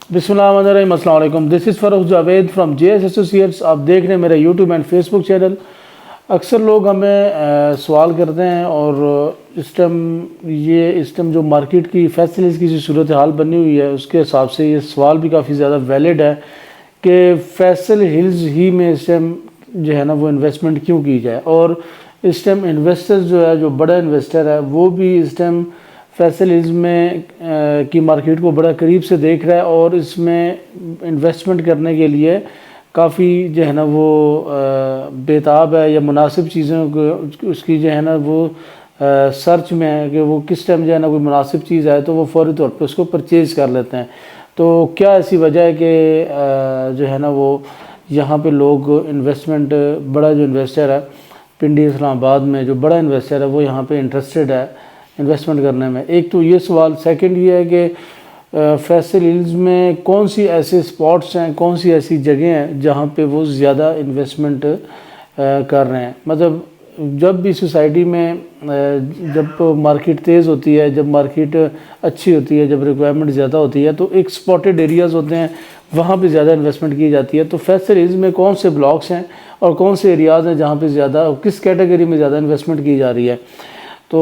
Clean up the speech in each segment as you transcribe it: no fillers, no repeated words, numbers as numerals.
بسم اللہ الرحمن الرحیم۔ السلام علیکم، this is Farrukh Javed from J S Associates. آپ دیکھ رہے ہیں میرا YouTube and Facebook channel. اکثر لوگ ہمیں سوال کرتے ہیں اور اس ٹائم جو مارکیٹ کی فیصلیز کی جو صورتحال بنی ہوئی ہے اس کے حساب سے یہ سوال بھی کافی زیادہ ویلڈ ہے کہ فیصل ہلز ہی میں اس ٹائم جو ہے نا وہ انویسٹمنٹ کیوں کی جائے، اور اس ٹائم انویسٹر جو ہے، جو بڑا انویسٹر ہے، وہ بھی اس ٹائم فیصل ہلز میں کی مارکیٹ کو بڑا قریب سے دیکھ رہا ہے اور اس میں انویسٹمنٹ کرنے کے لیے کافی جو ہے نا وہ بےتاب ہے، یا مناسب چیزوں کو اس کی جو ہے نا وہ سرچ میں ہے کہ وہ کس ٹائم جو ہے نا کوئی مناسب چیز آئے تو وہ فوری طور پہ اس کو پرچیز کر لیتے ہیں۔ تو کیا ایسی وجہ ہے کہ جو ہے نا وہ یہاں پہ لوگ انویسٹمنٹ، بڑا جو انویسٹر ہے پنڈی اسلام آباد میں جو بڑا انویسٹر ہے وہ یہاں پہ انٹرسٹڈ ہے انویسٹمنٹ کرنے میں؟ ایک تو یہ سوال۔ سیکنڈ یہ ہے کہ فیصل ہلز میں کون سی ایسے سپاٹس ہیں، کون سی ایسی جگہیں ہیں جہاں پہ وہ زیادہ انویسٹمنٹ کر رہے ہیں۔ مطلب جب بھی سوسائٹی میں جب مارکیٹ تیز ہوتی ہے، جب مارکیٹ اچھی ہوتی ہے، جب ریکوائرمنٹ زیادہ ہوتی ہے تو ایک سپاٹڈ ایریاز ہوتے ہیں، وہاں پہ زیادہ انویسٹمنٹ کی جاتی ہے۔ تو فیصل ہلز میں کون سے بلاکس ہیں اور کون سے ایریاز ہیں جہاں پہ زیادہ، کس کیٹیگری میں زیادہ انویسٹمنٹ کی جا رہی ہے؟ تو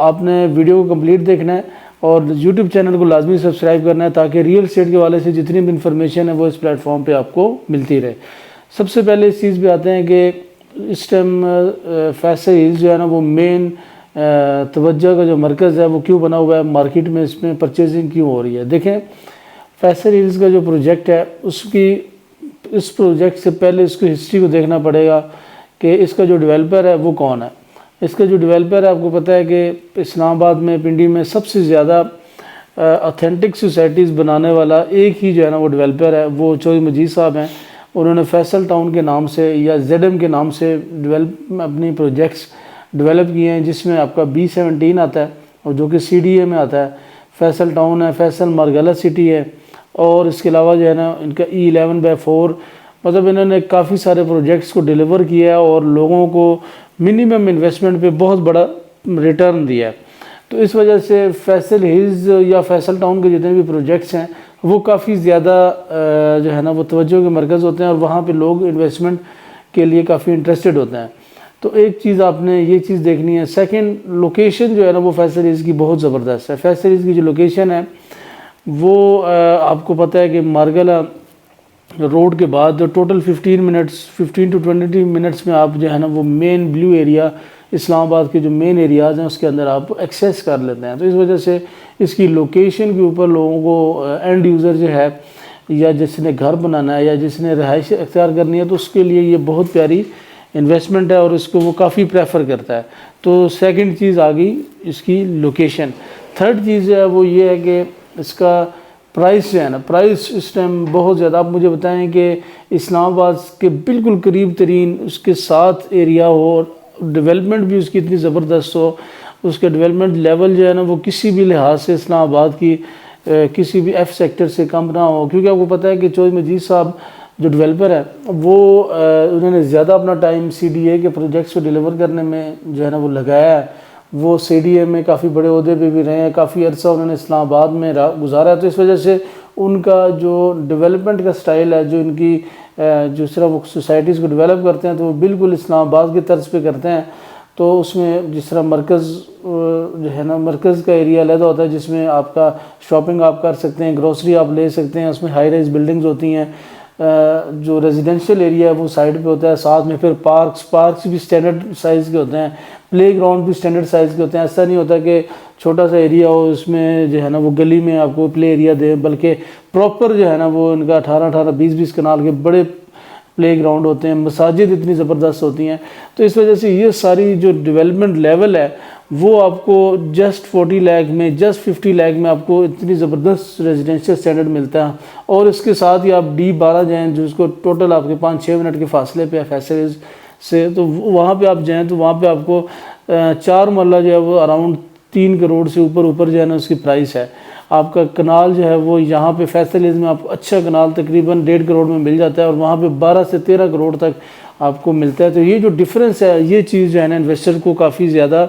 آپ نے ویڈیو کو کمپلیٹ دیکھنا ہے اور یوٹیوب چینل کو لازمی سبسکرائب کرنا ہے تاکہ ریئل اسٹیٹ کے حوالے سے جتنی بھی انفارمیشن ہے وہ اس پلیٹ فارم پہ آپ کو ملتی رہے۔ سب سے پہلے اس چیز پہ آتے ہیں کہ اس ٹائم فیصل ہلز جو ہے نا وہ مین توجہ کا جو مرکز ہے وہ کیوں بنا ہوا ہے مارکیٹ میں، اس میں پرچیزنگ کیوں ہو رہی ہے؟ دیکھیں، فیصل ہلز کا جو پروجیکٹ ہے اس پروجیکٹ سے پہلے اس کی ہسٹری کو دیکھنا پڑے گا کہ اس کا جو ڈیولپر ہے وہ کون ہے۔ اس کا جو ڈیولپر ہے، آپ کو پتہ ہے کہ اسلام آباد میں، پنڈی میں سب سے زیادہ اتھینٹک سوسائٹیز بنانے والا ایک ہی جو ہے نا وہ ڈیولپر ہے، وہ چودھری مجید صاحب ہیں۔ انہوں نے فیصل ٹاؤن کے نام سے یا زیڈ ایم کے نام سے اپنی پروجیکٹس ڈیولپ کیے ہیں، جس میں آپ کا B17 آتا ہے اور جو کہ CDA میں آتا ہے، فیصل ٹاؤن ہے، فیصل مارگلہ سٹی ہے، اور اس کے علاوہ جو ہے نا ان کا E11/4۔ مطلب انہوں نے کافی سارے پروجیکٹس کو ڈیلیور کیا ہے اور لوگوں کو منیمم انویسٹمنٹ پہ بہت بڑا ریٹرن دیا ہے۔ تو اس وجہ سے فیصل ہلز یا فیصل ٹاؤن کے جتنے بھی پروجیکٹس ہیں وہ کافی زیادہ جو ہے نا وہ توجہ کے مرکز ہوتے ہیں اور وہاں پہ لوگ انویسٹمنٹ کے لیے کافی انٹرسٹڈ ہوتے ہیں۔ تو ایک چیز آپ نے یہ چیز دیکھنی ہے۔ سیکنڈ، لوکیشن جو ہے نا وہ فیصل ہلز کی بہت زبردست ہے۔ فیصل ہلز کی جو لوکیشن ہے وہ آپ کو پتہ ہے کہ مارگلہ روڈ کے بعد ٹوٹل 15 to 20 منٹس میں آپ جو ہے نا وہ مین بلیو ایریا، اسلام آباد کے جو مین ایریاز ہیں اس کے اندر آپ ایکسیس کر لیتے ہیں۔ تو اس وجہ سے اس کی لوکیشن کے اوپر لوگوں کو اینڈ یوزر جو ہے یا جس نے گھر بنانا ہے یا جس نے رہائش اختیار کرنی ہے تو اس کے لیے یہ بہت پیاری انویسٹمنٹ ہے اور اس کو وہ کافی پریفر کرتا ہے۔ تو سیکنڈ چیز آ گئی اس کی لوکیشن۔ تھرڈ چیز جو ہے وہ یہ ہے کہ اس کا پرائس جو ہے نا، پرائس اس ٹائم بہت زیادہ۔ آپ مجھے بتائیں کہ اسلام آباد کے بالکل قریب ترین اس کے ساتھ ایریا ہو اور ڈیولپمنٹ بھی اس کی اتنی زبردست ہو، اس کا ڈیولپمنٹ لیول جو ہے نا وہ کسی بھی لحاظ سے اسلام آباد کی کسی بھی F سیکٹر سے کم نہ ہو، کیونکہ آپ کو پتہ ہے کہ چودھری مجید صاحب جو ڈیولپر ہے وہ انہوں نے زیادہ اپنا ٹائم CDA کے پروجیکٹس کو ڈیلیور کرنے میں جو ہے نا وہ لگایا ہے۔ وہ CDA میں کافی بڑے عہدے پہ بھی رہے ہیں، کافی عرصہ انہوں نے اسلام آباد میں گزارا ہے۔ تو اس وجہ سے ان کا جو ڈیولپمنٹ کا سٹائل ہے، جو ان کی جس طرح وہ سوسائٹیز کو ڈیولپ کرتے ہیں تو وہ بالکل اسلام آباد کی طرز پہ کرتے ہیں۔ تو اس میں جس طرح مرکز جو ہے نا، مرکز کا ایریا علیحدہ ہوتا ہے جس میں آپ کا شاپنگ آپ کر سکتے ہیں، گروسری آپ لے سکتے ہیں، اس میں ہائی رائز بلڈنگز ہوتی ہیں۔ جو ریزیڈینشیل ایریا ہے وہ سائڈ پہ ہوتا ہے، ساتھ میں پھر پارکس بھی سٹینڈرڈ سائز کے ہوتے ہیں، پلے گراؤنڈ بھی سٹینڈرڈ سائز کے ہوتے ہیں۔ ایسا نہیں ہوتا کہ چھوٹا سا ایریا ہو اس میں جو ہے نا وہ گلی میں آپ کو پلے ایریا دے، بلکہ پراپر جو ہے نا وہ ان کا 18 20 کنال کے بڑے پلے گراؤنڈ ہوتے ہیں۔ مساجد اتنی زبردست ہوتی ہیں۔ تو اس وجہ سے یہ ساری جو ڈیولپمنٹ لیول ہے وہ آپ کو جسٹ 40 لاکھ میں، جسٹ 50 لاکھ میں آپ کو اتنی زبردست ریزیڈینشیل سٹینڈرڈ ملتا ہے۔ اور اس کے ساتھ ہی آپ D12 جائیں جو اس کو ٹوٹل آپ کے 5-6 منٹ کے فاصلے پہ ہے فیصل ہلز سے، تو وہاں پہ آپ جائیں تو وہاں پہ آپ کو 4 مرلہ جو ہے وہ اراؤنڈ 3 کروڑ سے اوپر جو ہے نا اس کی پرائس ہے۔ آپ کا کنال جو ہے وہ یہاں پہ فیصل ہلز میں آپ کو اچھا کنال تقریباً 1.5 کروڑ میں مل جاتا ہے اور وہاں پہ 12 سے 13 کروڑ تک آپ کو ملتا ہے۔ تو یہ جو ڈفرینس ہے، یہ چیز جو ہے نا انویسٹر کو کافی زیادہ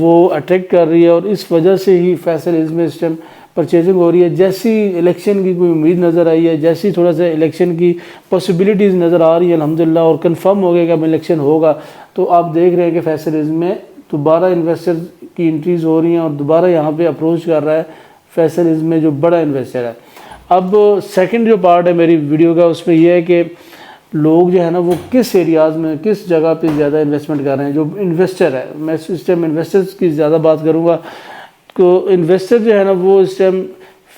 وہ اٹریکٹ کر رہی ہے اور اس وجہ سے ہی فیصل ہلز میں اس ٹائم پرچیزنگ ہو رہی ہے. جیسی الیکشن کی کوئی امید نظر آئی ہے, جیسی تھوڑا سا الیکشن کی پاسبلٹیز نظر آ رہی ہے الحمدللہ, اور کنفرم ہو گیا کہ اب الیکشن ہوگا, تو آپ دیکھ رہے ہیں کہ فیصل میں دوبارہ انویسٹر کی انٹریز ہو رہی ہیں اور دوبارہ یہاں پہ اپروچ کر رہا ہے فیصل میں جو بڑا انویسٹر ہے. اب سیکنڈ جو پارٹ ہے میری ویڈیو کا, اس میں یہ ہے کہ لوگ جو ہے نا وہ کس ایریاز میں کس جگہ پہ زیادہ انویسٹمنٹ کر رہے ہیں. جو انویسٹر ہے, میں اس ٹائم انویسٹرز کی زیادہ بات کروں گا, تو انویسٹر جو ہے نا وہ اس ٹائم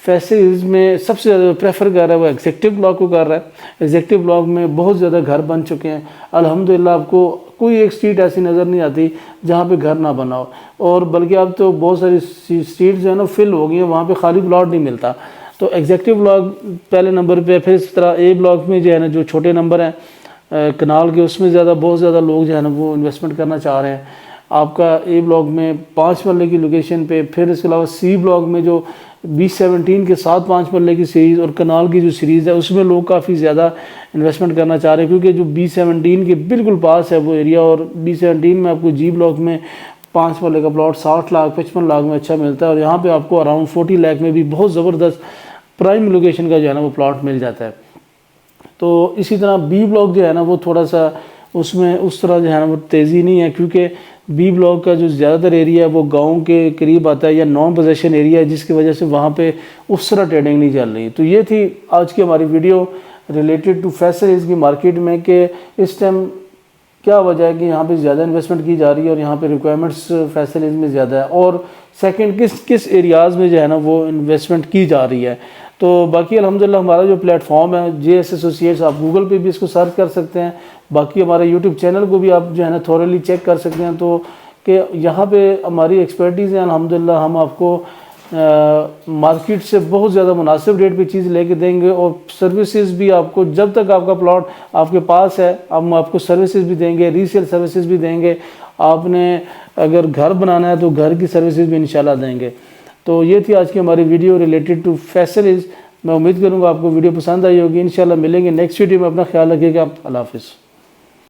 فیصل میں سب سے زیادہ پریفر کر رہا ہے وہ ایگزیکٹو بلاک کو کر رہا ہے. ایگزیکٹو بلاک میں بہت زیادہ گھر بن چکے ہیں الحمدللہ. آپ کو کوئی ایک اسٹریٹ ایسی نظر نہیں آتی جہاں پہ گھر نہ بنا ہو, اور بلکہ اب تو بہت ساری اسٹریٹ جو ہے نا فل ہو گئی ہیں, وہاں پہ خالی پلاٹ نہیں ملتا. تو ایگزیکٹو بلاک پہلے نمبر پہ, پھر اس طرح اے بلاک میں جو ہے نا جو چھوٹے نمبر ہیں کنال کے, اس میں بہت زیادہ لوگ جو ہے نا وہ انویسٹمنٹ کرنا چاہ رہے ہیں. آپ کا اے بلاک میں 5 مرلے کی لوکیشن پہ, پھر اس کے علاوہ سی بلاک میں جو B17 کے ساتھ 5 مرلے کی سیریز اور کنال کی جو سیریز ہے اس میں لوگ کافی زیادہ انویسٹمنٹ کرنا چاہ رہے ہیں, کیونکہ جو B17 کے بالکل پاس ہے وہ ایریا, اور B17 میں آپ کو جی بلاک میں 5 مرلے کا پلاٹ 60 لاکھ 55 لاکھ میں اچھا ملتا ہے, اور یہاں پہ آپ کو اراؤنڈ 40 لاکھ میں بھی بہت زبردست پرائم لوکیشن کا جو ہے نا وہ پلاٹ مل جاتا ہے. تو اسی طرح بی بلاک جو ہے نا وہ تھوڑا سا اس میں اس طرح جو ہے نا وہ تیزی نہیں ہے, کیونکہ بی بلاک کا جو زیادہ تر ایریا ہے وہ گاؤں کے قریب آتا ہے یا نان پوزیشن ایریا ہے, جس کی وجہ سے وہاں پہ اس طرح ٹریڈنگ نہیں چل رہی. تو یہ تھی آج کی ہماری ویڈیو ریلیٹڈ ٹو فیصل کی مارکیٹ میں, کہ اس ٹائم کیا وجہ ہے کہ یہاں پہ زیادہ انویسٹمنٹ کی جا رہی ہے اور یہاں پہ ریکوائرمنٹس فیصل میں زیادہ ہے, اور سیکنڈ کس ایریاز میں جو ہے نا وہ انویسٹمنٹ کی جا رہی ہے. تو باقی الحمدللہ ہمارا جو پلیٹ فارم ہے JS ایسوسیٹس, آپ گوگل پہ بھی اس کو سرچ کر سکتے ہیں, باقی ہمارے یوٹیوب چینل کو بھی آپ جو ہے نا تھورلی چیک کر سکتے ہیں. تو کہ یہاں پہ ہماری ایکسپرٹیز ہیں الحمدللہ, ہم آپ کو مارکیٹ سے بہت زیادہ مناسب ریٹ پہ چیز لے کے دیں گے, اور سروسز بھی آپ کو جب تک آپ کا پلاٹ آپ کے پاس ہے ہم آپ کو سروسز بھی دیں گے, ریسیل سروسز بھی دیں گے. آپ نے اگر گھر بنانا ہے تو گھر کی سروسز بھی انشاءاللہ دیں گے. تو یہ تھی آج کی ہماری ویڈیو ریلیٹڈ ٹو فیصل. میں امید کروں گا آپ کو ویڈیو پسند آئی ہوگی. انشاءاللہ ملیں گے نیکسٹ ویڈیو میں. اپنا خیال رکھیے گا. اللہ حافظ.